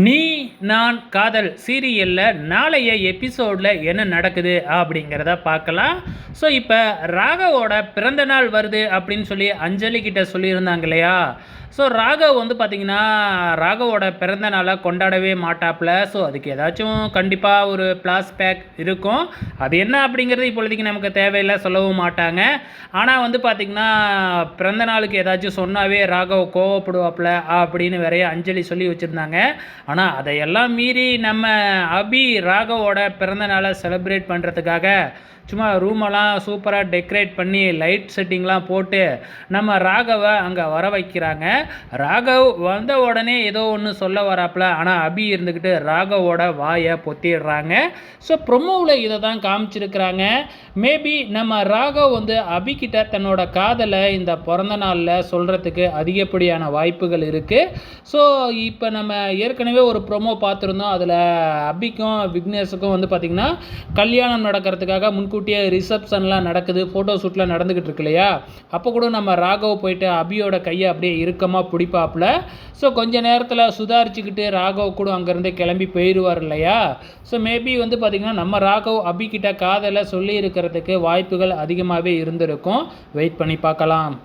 நீ நான் காதல் சீரியலில் நாளைய எபிசோடில் என்ன நடக்குது அப்படிங்கிறத பார்க்கலாம். ஸோ இப்போ ராகவோட பிறந்த நாள் வருது அப்படின்னு சொல்லி அஞ்சலி கிட்ட சொல்லியிருந்தாங்க இல்லையா? ஸோ ராகவ் வந்து பார்த்திங்கன்னா ராகவோட பிறந்த நாளை கொண்டாடவே மாட்டாப்புல. ஸோ அதுக்கு ஏதாச்சும் கண்டிப்பாக ஒரு ப்ளாஸ் பேக் இருக்கும். அது என்ன அப்படிங்கிறது இப்பொழுதைக்கு நமக்கு தேவையில்லை, சொல்லவும் மாட்டாங்க. ஆனால் வந்து பார்த்திங்கன்னா பிறந்த நாளுக்கு ஏதாச்சும் சொன்னாவே ராகவ் கோவப்படுவாப்புல அப்படின்னு வேறைய அஞ்சலி சொல்லி வச்சுருந்தாங்க. ஆனால் அதையெல்லாம் மீறி நம்ம அபி ராகவோட பிறந்த நாளை செலிப்ரேட் பண்ணுறதுக்காக சும்மா ரூமெல்லாம் சூப்பராக டெக்கரேட் பண்ணி லைட் செட்டிங்லாம் போட்டு நம்ம ராகவை அங்கே வர வைக்கிறாங்க. ராகவ் வந்த உடனே ஏதோ ஒன்று சொல்ல வராப்புல, ஆனால் அபி இருந்துக்கிட்டு ராகவோட வாயை பொத்திடுறாங்க. ஸோ ப்ரொமோவில் இதை தான் காமிச்சிருக்கிறாங்க. மேபி நம்ம ராகவ் வந்து அபிகிட்ட தன்னோட காதலை இந்த பிறந்த நாளில் சொல்கிறதுக்கு அதிகப்படியான வாய்ப்புகள் இருக்குது. ஸோ இப்போ நம்ம ஏற்கனவே ஒரு ப்ரொமோ பார்த்துருந்தோம். அதில் அபிக்கும் விக்னேஷுக்கும் வந்து பார்த்திங்கன்னா கல்யாணம் நடக்கிறதுக்காக முன்கூட்டியே ரிசப்ஷன்லாம் நடக்குது, ஃபோட்டோ ஷூட்லாம் நடந்துக்கிட்டு இருக்கு இல்லையா? அப்போ கூட நம்ம ராகவ் போயிட்டு அபியோட கையை அப்படியே இறுக்கமாக பிடிப்பாப்புல. ஸோ கொஞ்ச நேரத்தில் சுதாரிச்சுக்கிட்டு ராகவ் கூட அங்கேருந்து கிளம்பி போயிடுவார் இல்லையா? ஸோ மேபி வந்து பார்த்திங்கன்னா நம்ம ராகவ் அபிகிட்ட காதலை சொல்லி இருக்கிறதுக்கு வாய்ப்புகள் அதிகமாகவே இருந்திருக்கும். வெயிட் பண்ணி பார்க்கலாம்.